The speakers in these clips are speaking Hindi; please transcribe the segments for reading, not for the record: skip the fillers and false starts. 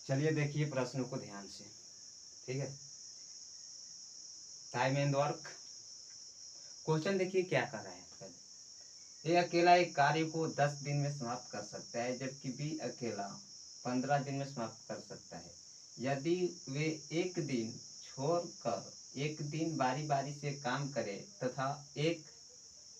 चलिए देखिए प्रश्नों को ध्यान से। ठीक है, टाइम एंड वर्क। क्वेश्चन देखिए क्या कर रहा है। पहले ए अकेला एक कार्य को 10 दिन में समाप्त कर सकता है, जबकि बी अकेला 15 दिन में समाप्त कर सकता है। यदि वे एक दिन छोड़कर एक दिन बारी बारी से काम करे तथा एक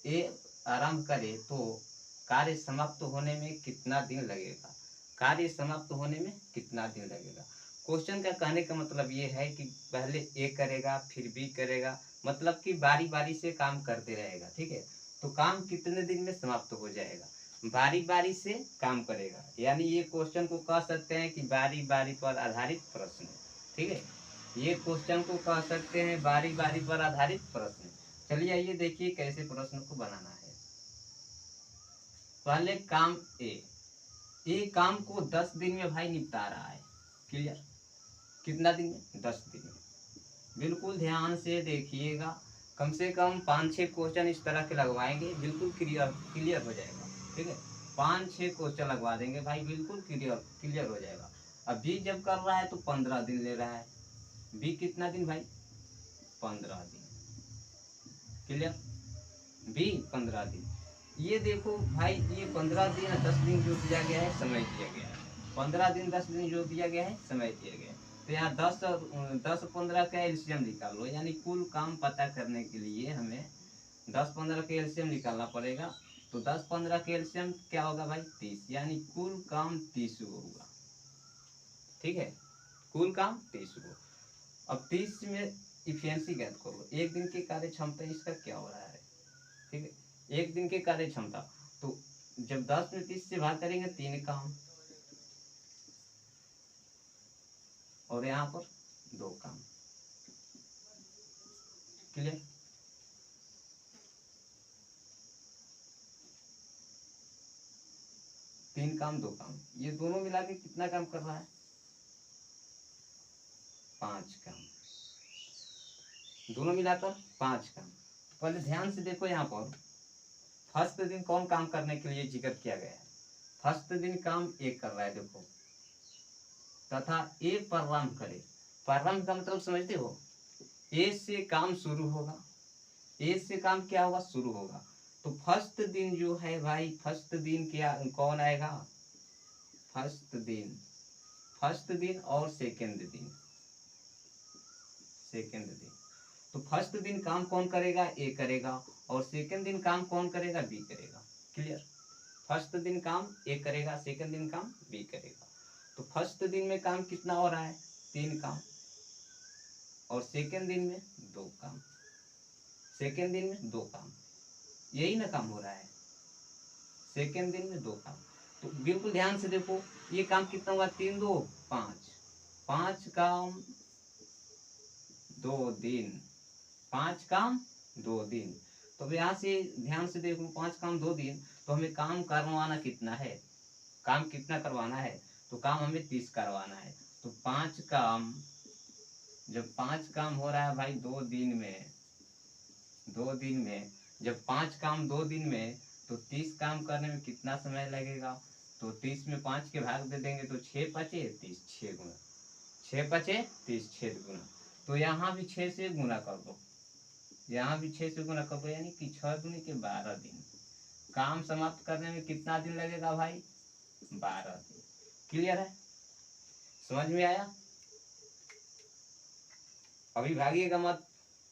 ए आराम करे तो कार्य समाप्त होने में कितना दिन लगेगा। कार्य समाप्त होने में कितना दिन लगेगा। क्वेश्चन का कहने का मतलब ये है कि पहले ए करेगा फिर बी करेगा, मतलब कि बारी बारी से काम करते रहेगा। ठीक है, तो काम कितने दिन में समाप्त हो जाएगा। बारी बारी से काम करेगा, यानी ये क्वेश्चन को कह सकते हैं कि बारी बारी पर आधारित प्रश्न। ठीक है, ये क्वेश्चन को कह सकते हैं बारी बारी पर आधारित प्रश्न। चलिए आइए देखिए कैसे प्रश्न को बनाना है। पहले काम ए काम को 10 दिन में भाई निपटा रहा है। क्लियर, कितना दिन में, 10 दिन में। बिल्कुल ध्यान से देखिएगा, कम से कम 5-6 क्वेश्चन इस तरह के लगवाएंगे, बिल्कुल क्लियर हो जाएगा। ठीक है, 5-6 क्वेश्चन लगवा देंगे भाई, बिल्कुल क्लियर हो जाएगा। अब बी जब कर रहा है तो 15 दिन ले रहा है। बी कितना दिन भाई, 15 दिन। क्लियर, बी 15 दिन। ये देखो भाई, ये 15 दिन 10 दिन जो दिया गया है, समय दिया गया है। 15 दिन 10 दिन जो दिया गया है, समय दिया गया है। तो यहाँ 10-15 का एलसीएम निकालो, यानी कुल काम पता करने के लिए हमें 10-15 का एलसीएम निकालना पड़ेगा। तो 10-15 का एलसीएम क्या होगा भाई, 30, यानी कुल काम 30 होगा। ठीक है, कुल काम 30 हो। अब 30 में इफिशियंसी ज्ञात करो, एक दिन की कार्य क्षमता इसका क्या हो रहा है। ठीक है, एक दिन की कार्य क्षमता, तो जब 10 में 30 से भाग करेंगे 3 काम, और यहाँ पर 2 काम। क्लियर, तीन काम 2 काम, ये दोनों मिला के कितना काम कर रहा है, 5 काम। दोनों मिलाकर 5 काम। पहले ध्यान से देखो, यहाँ पर फर्स्ट दिन कौन काम करने के लिए जिक्र किया गया है। फर्स्ट दिन काम एक कर रहा है, देखो, तथा ए प्रारंभ करे। प्रारंभ का मतलब समझते हो, ए से काम शुरू होगा। ए से काम क्या होगा, शुरू होगा। तो फर्स्ट दिन जो है भाई, फर्स्ट दिन क्या कौन आएगा, फर्स्ट दिन और सेकंड दिन। तो फर्स्ट दिन काम कौन करेगा, ए करेगा, और सेकंड दिन काम कौन करेगा, बी करेगा। क्लियर, फर्स्ट दिन काम ए करेगा, सेकंड दिन काम बी करेगा। तो फर्स्ट दिन में काम कितना हो रहा है, 3 काम, और सेकंड दिन में 2 काम। सेकंड दिन में 2 काम, यही ना काम हो रहा है, सेकंड दिन में 2 काम। तो बिल्कुल ध्यान से देखो, ये काम कितना हुआ, 3 2 5, 5 काम 2 दिन, 5 काम 2 दिन। तो अब यहाँ से ध्यान से देखो, 5 काम 2 दिन, तो हमें काम करवाना कितना है, काम कितना करवाना है, तो काम हमें 30 करवाना है। तो 5 काम, जब 5 काम हो रहा है भाई 2 दिन में, जब 5 काम 2 दिन में, तो 30 काम करने में कितना समय लगेगा। तो 30 में 5 के भाग दे देंगे तो 6 5 30, 6 गुना, 6 5 30, 6 गुना। तो यहाँ भी 6 से गुना कर दो, यहाँ भी 6 से गुना कर दो, यानी कि 6 दूनी के 12 दिन। काम समाप्त करने में कितना दिन लगेगा भाई, 12 दिन। क्लियर है, समझ में आया। अभी भागिएगा मत,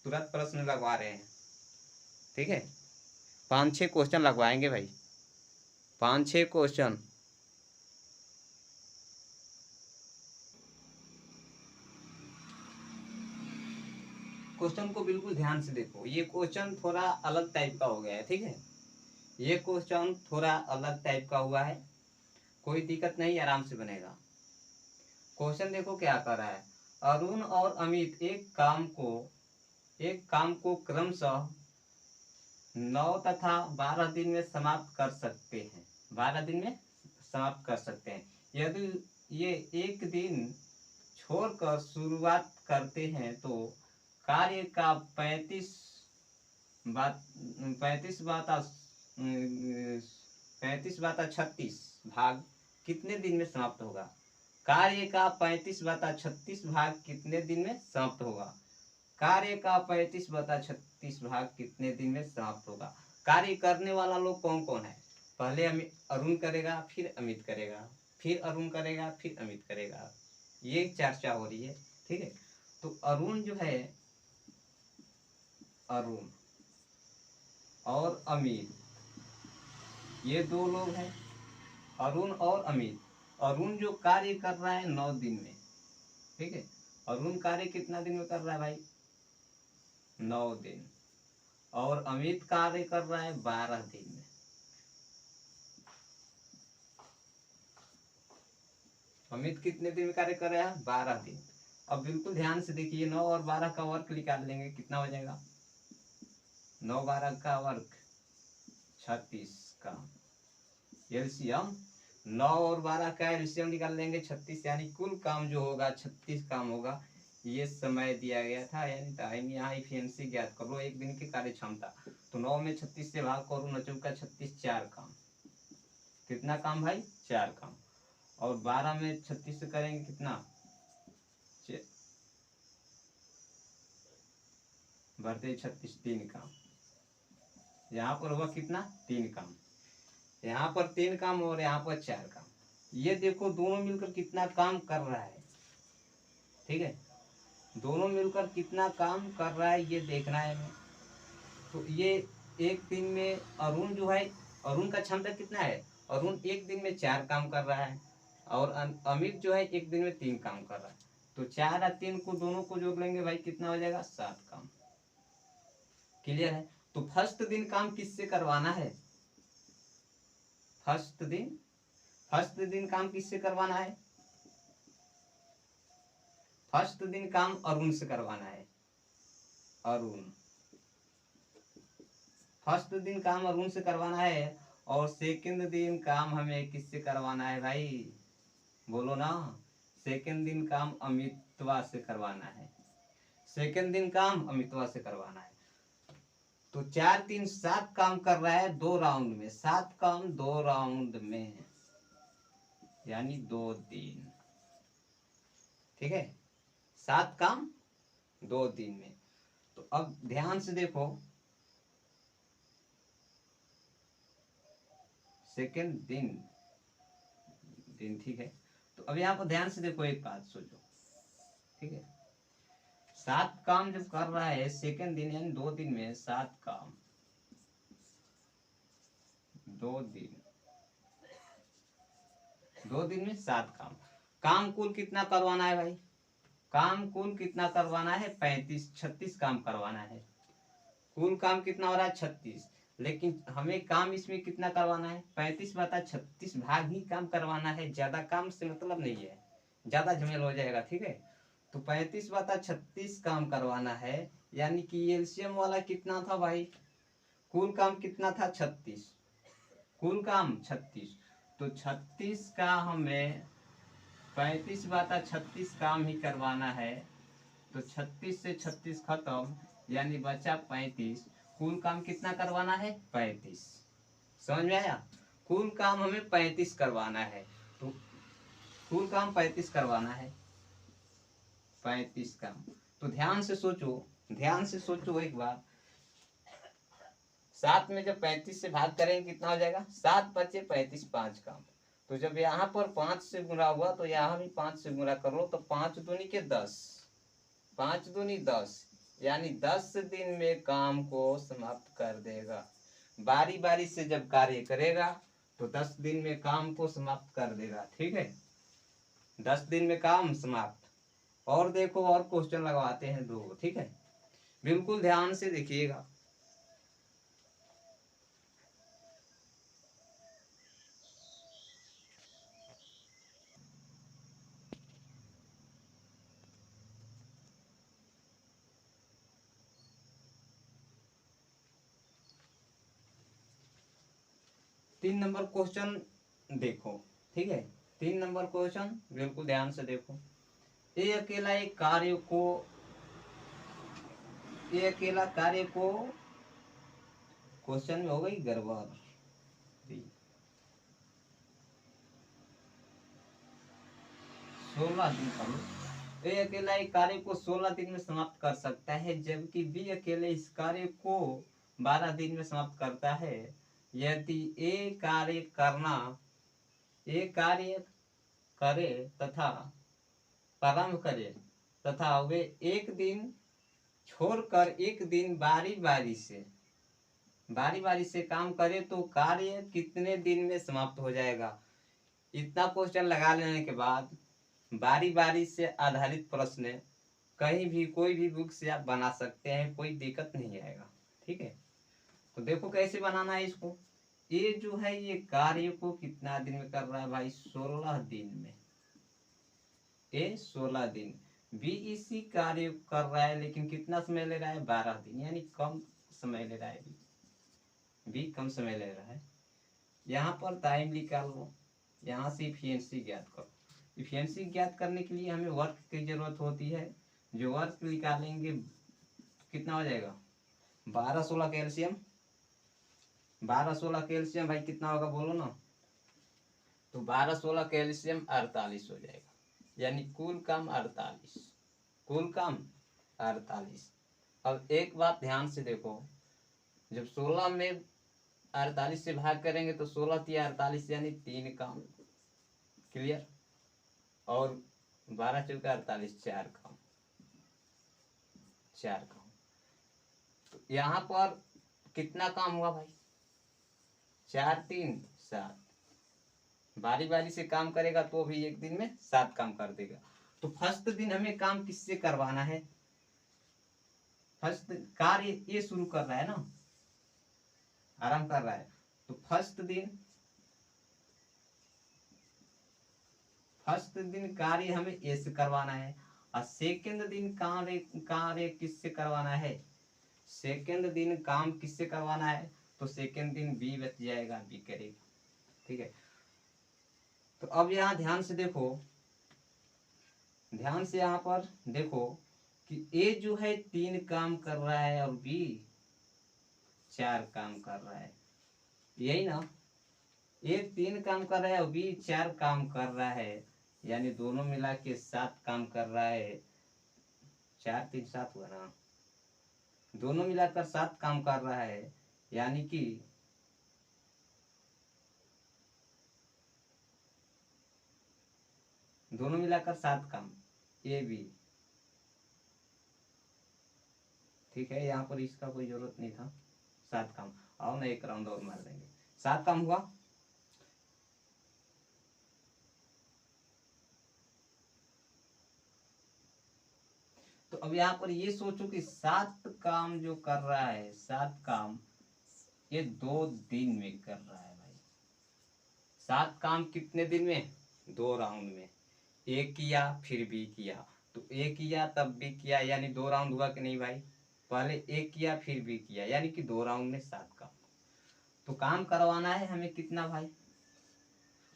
तुरंत प्रश्न लगवा रहे हैं। ठीक है, 5-6 क्वेश्चन लगवाएंगे भाई, 5-6 क्वेश्चन। क्वेश्चन को बिल्कुल ध्यान से देखो, ये क्वेश्चन थोड़ा अलग टाइप का हो गया है। ठीक है, ये क्वेश्चन थोड़ा अलग टाइप का हुआ है, कोई दिक्कत नहीं, आराम से बनेगा। क्वेश्चन देखो क्या कर रहा है, अरुण और अमित एक काम को क्रमशः 9 तथा 12 दिन में समाप्त कर सकते हैं। 12 दिन में समाप्त कर सकते हैं। यदि ये एक दिन छोड़कर शुरुआत करते हैं तो कार्य का 35/36 भाग कितने दिन में समाप्त होगा। कार्य का 35/36 भाग कितने दिन में समाप्त होगा? कार्य का 35/36 भाग कितने दिन में समाप्त होगा? कार्य करने वाला लोग कौन कौन है? पहले अरुण करेगा, फिर अमित करेगा, फिर अरुण करेगा, फिर अमित करेगा, ये चर्चा हो रही है। ठीक है, तो अरुण जो है, अरुण और अमित, ये दो लोग हैं, अरुण और अमित। अरुण जो कार्य कर रहा है 9 दिन में, ठीक है, अरुण कार्य कितना दिन में कर रहा है भाई? 9 दिन। और अमित कार्य कर रहा है 12 दिन में। अमित कितने दिन में कार्य कर रहा है? 12 दिन। अब बिल्कुल ध्यान से देखिए, 9 और 12 का वर्ग निकाल लेंगे, कितना हो जाएगा? 9 12 का वर्ग 36 का एलसीएम, 9 और 12 का एलसीएम निकाल लेंगे 36, यानी कुल काम जो होगा 36 काम होगा। ये समय दिया गया था, यानी टाइम, यहाँ इफिशिएंसी ज्ञात कर लो, एक दिन की कार्य क्षमता। तो 9 में 36 से भाग करो, 9 चौका 36, 4 काम। कितना काम भाई? 4 काम। और 12 में 36 से करेंगे कितना? बढ़ते 36, 3 काम। यहाँ पर हुआ कितना? 3 काम। यहाँ पर 3 काम और यहाँ पर 4 काम। ये देखो दोनों मिलकर कितना काम कर रहा है। ठीक है, दोनों मिलकर कितना काम कर रहा है ये देखना है हमें। तो ये एक दिन में अरुण जो है, अरुण का क्षमता कितना है? अरुण एक दिन में 4 काम कर रहा है, और अमित जो है एक दिन में 3 काम कर रहा है। तो 4 और 3 को दोनों को जोड़ लेंगे भाई, कितना हो जाएगा? 7 काम। क्लियर है? तो फर्स्ट दिन काम किससे करवाना है? फर्स्ट दिन काम किससे करवाना है? फर्स्ट दिन काम अरुण से करवाना है। अरुण, फर्स्ट दिन काम अरुण से करवाना है, और सेकंड दिन काम हमें किससे करवाना है भाई? बोलो ना। सेकंड दिन काम अमितवा से करवाना है। सेकंड दिन काम अमितवा से करवाना है। तो 4 3 7 काम कर रहा है 2 राउंड में, 7 काम 2 राउंड में, यानी 2 दिन। ठीक है, 7 काम 2 दिन में। तो अब ध्यान से देखो, सेकंड दिन, ठीक है। तो अब यहाँ पर ध्यान से देखो, एक बात सोचो, ठीक है, 7 काम जब कर रहा है सेकंड दिन, यानी 2 दिन में 7 काम, 2 दिन, 2 दिन में 7 काम। काम कुल कितना करवाना है भाई? काम कुल कितना करवाना है? 36 काम करवाना है। कुल काम कितना हो रहा है? 36। लेकिन हमें काम इसमें कितना करवाना है? 35/36 भाग ही काम करवाना है, ज्यादा काम से मतलब नहीं है, ज्यादा झमेल हो जाएगा। ठीक है, तो 35/36 काम करवाना है, यानी कि एलसीएम वाला कितना था भाई? कुल काम कितना था? 36। कुल काम 36, तो 36 का हमें 35/36 काम ही करवाना है। तो 36 से 36 खत्म, यानी बचा 35। कुल काम कितना करवाना है? 35। समझ में आया? कुल काम हमें 35 करवाना है। तो कुल काम 35 करवाना है, 35 काम। तो ध्यान से सोचो, ध्यान से सोचो एक बार, 7 में जब 35 से भाग करेंगे कितना हो जाएगा? 7 बचे 35, 5 काम। तो जब यहाँ पर 5 से गुणा हुआ, तो यहाँ भी 5 से गुणा करो, तो 5 दूनी के 10, 5 दूनी 10, यानी 10 दिन में काम को समाप्त कर देगा। बारी बारी से जब कार्य करेगा तो 10 दिन में काम को समाप्त कर देगा। ठीक है, 10 दिन में काम समाप्त। और देखो, और क्वेश्चन लगवाते हैं 2। ठीक है, बिल्कुल ध्यान से देखिएगा। तीन नंबर क्वेश्चन देखो। ठीक है, 3 नंबर क्वेश्चन बिल्कुल ध्यान से देखो। ये अकेला एक कार्य को, ये अकेला कार्य को, क्वेश्चन में हो गई गड़बड़। 16 दिन कर लो। ए अकेला एक कार्य को 16 दिन में समाप्त कर सकता है, जबकि बी अकेले इस कार्य को 12 दिन में समाप्त करता है। यदि ए कार्य करे तथा प्रारंभ करे तथा वे एक दिन छोड़कर एक दिन बारी बारी से काम करे तो कार्य कितने दिन में समाप्त हो जाएगा। इतना क्वेश्चन लगा लेने के बाद बारी बारी से आधारित प्रश्न कहीं भी कोई भी बुक से आप बना सकते हैं, कोई दिक्कत नहीं आएगा। ठीक है, तो देखो कैसे बनाना है इसको। ये जो है ये कार्य को कितना दिन में कर रहा है भाई, 16 दिन में। ए 16 दिन। बी इसी कार्य कर रहा है लेकिन कितना समय ले रहा है, 12 दिन, यानी कम समय ले रहा है। बी कम समय ले रहा है। यहाँ पर टाइम निकाल लो, यहाँ से इफिशिएंसी ज्ञात करो। इफिशिएंसी ज्ञात करने के लिए हमें वर्क की जरूरत होती है। जो वर्क निकालेंगे कितना हो जाएगा, 12-16 कैल्शियम। 12-16 कैल्शियम भाई कितना होगा बोलो ना। तो 12-16 कैल्शियम 48 हो जाएगा, यानी कुल काम 48। कुल काम 48। अब एक बात ध्यान से देखो, जब 16 में 48 से भाग करेंगे तो 16-48 यानी 3 काम। क्लियर। और 12-4-48 4 काम। 4 काम। तो यहाँ पर कितना काम हुआ भाई, 4-3-7। बारी बारी से काम करेगा तो भी एक दिन में 7 काम कर देगा। तो फर्स्ट दिन हमें काम किससे करवाना है, फर्स्ट कार्य ये शुरू कर रहा है ना, आराम कर रहा है। तो फर्स्ट दिन कार्य हमें ए से करवाना है। और सेकंड दिन कार्य किससे करवाना है, सेकंड दिन काम किससे करवाना है, तो सेकंड दिन बी बच जाएगा, बी करेगा। ठीक है, तो अब यहाँ ध्यान से देखो, ध्यान से यहाँ पर देखो कि ए जो है 3 काम कर रहा है और बी 4 काम कर रहा है, यही ना। ए 3 काम कर रहा है और बी 4 काम कर रहा है, यानी दोनों मिला के 7 काम कर रहा है। 4-3-7 हुआ ना, दोनों मिलाकर 7 काम कर रहा है, यानी कि दोनों मिलाकर 7 काम, ए बी। ठीक है, यहाँ पर इसका कोई जरूरत नहीं था। 7 काम। आओ ना एक राउंड और मार देंगे। 7 काम हुआ। तो अब यहाँ पर ये सोचो कि 7 काम जो कर रहा है, 7 काम ये 2 दिन में कर रहा है भाई। 7 काम कितने दिन में, 2 राउंड में। ए किया फिर बी किया, तो ए किया तब बी किया, यानी 2 राउंड हुआ कि नहीं भाई। पहले ए किया फिर बी किया, यानी कि 2 राउंड में 7 काम। तो काम करवाना है हमें कितना भाई,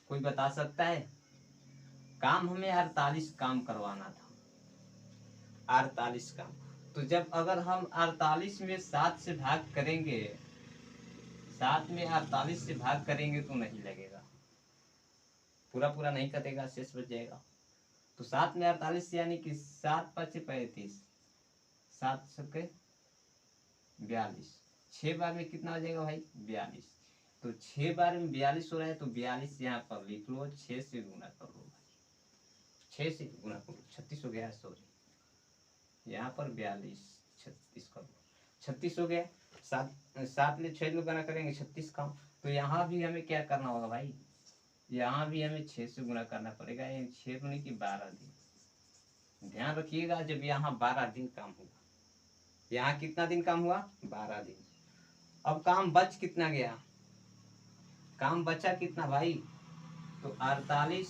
कोई बता सकता है। काम हमें 48 काम करवाना था, 48 काम। तो जब अगर हम 48 में 7 से भाग करेंगे, 7 में 48 से भाग करेंगे तो नहीं लगेगा, पूरा पूरा नहीं कटेगा, शेष बच जाएगा। तो 7 में 48 यानी कि 7-5-35, 7-7 42, 6 बार में कितना हो जाएगा भाई, 42। तो 6 बार में 42 हो रहा है, तो 42 यहाँ पर लिख लो, 6 से गुना कर लो भाई, 6 से गुना कर लो, 36 हो गया, सॉरी यहाँ पर 42, 36 कर लो, 36 हो गया। 7 में 6 लोग गुना करेंगे 36 काम। तो यहाँ भी हमें क्या करना होगा भाई, यहाँ भी हमें 6 से गुना करना पड़ेगा, 6 गुने की 12 दिन। ध्यान रखिएगा, जब यहाँ 12 दिन काम हुआ, यहाँ कितना दिन काम हुआ, 12 दिन। अब काम बच कितना गया, काम बचा कितना भाई, तो 48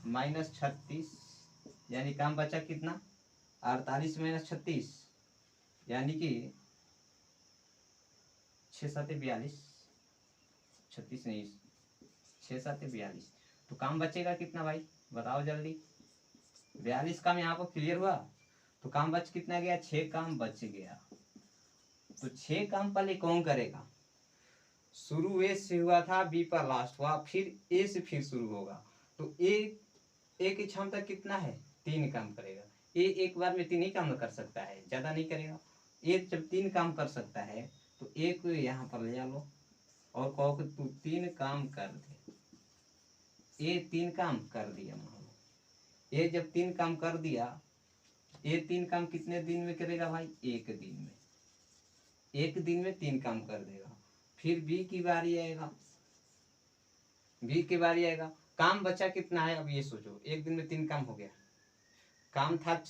- 36, यानी काम बचा कितना, 48 - 36, यानी कि 6-7-42, 36 नहीं, 6-7-42। तो काम बचेगा कितना भाई, बताओ जल्दी। 42 काम यहाँ पर क्लियर हुआ। तो काम बच कितना गया, 6 काम बच गया। तो 6 काम पहले कौन करेगा, शुरू ए से हुआ था, बी पर लास्ट हुआ, फिर ए से फिर शुरू होगा। तो ए ए की क्षमता कितना है, 3 काम करेगा। ए एक बार में 3 ही काम कर सकता है, ज़्यादा नहीं करेगा। ए जब 3 काम कर सकता है तो ए को यहाँ पर ले जा लो और कहो कि तू 3 काम कर दे। ए 3 काम कर दिया, मान लो ए जब 3 काम कर दिया, ए 3 काम कितने दिन में करेगा भाई, 1 दिन में। 1 दिन में 3 काम कर देगा। फिर बी की बारी आएगा, बी की बारी आएगा। काम बचा कितना है, अब ये सोचो, 1 दिन में 3 काम हो गया। काम था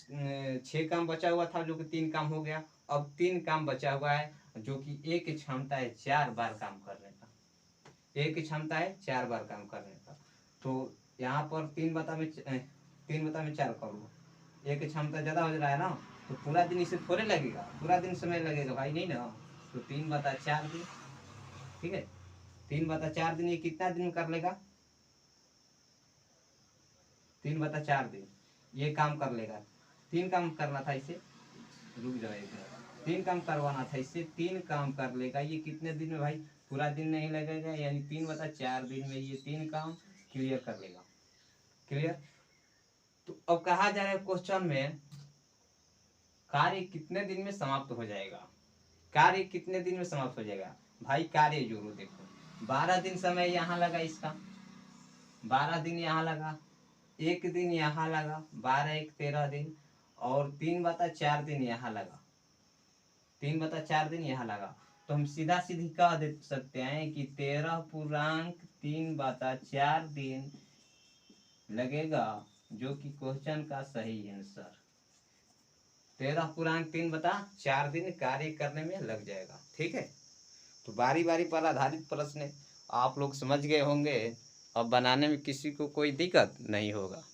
6 काम बचा हुआ था जो कि 3 काम हो गया। अब 3 काम बचा हुआ है जो कि ए की क्षमता है 4 बार काम करने का। ए की क्षमता है 4 बार काम करने का। तो यहाँ पर 3/4 करो, ए की क्षमता ज़्यादा हो जा रहा है ना, तो पूरा दिन इसे थोड़े लगेगा, पूरा दिन समय लगेगा भाई, नहीं ना। तो 3/4 दिन, ठीक है, 3/4 दिन ये कितना दिन कर लेगा, 3/4 दिन ये काम कर लेगा। 3 काम करना था इसे, रुक जाओ एक मिनट, 3 काम करवाना था इससे, 3 काम कर लेगा। ये कितने दिन में भाई, पूरा दिन नहीं लगेगा, यानी 3/4 दिन में ये 3 काम क्लियर कर लेगा। क्लियर। तो अब कहा जा रहा है क्वेश्चन में, कार्य कितने दिन में समाप्त हो जाएगा, कार्य कितने दिन में समाप्त हो जाएगा। भाई कार्य जोड़ो, देखो 12 दिन समय यहाँ लगा इसका, 12 दिन यहाँ लगा, 1 दिन यहाँ लगा, 12 1 13 दिन, और 3/4 दिन यहाँ लगा, 3/4 दिन यहाँ लगा। तो हम सीधा सीधी कह दे सकते हैं कि 13.3/4 दिन लगेगा, जो कि क्वेश्चन का सही आंसर 13.3/4 दिन कार्य करने में लग जाएगा। ठीक है, तो बारी बारी पर आधारित प्रश्न आप लोग समझ गए होंगे, अब बनाने में किसी को कोई दिक्कत नहीं होगा।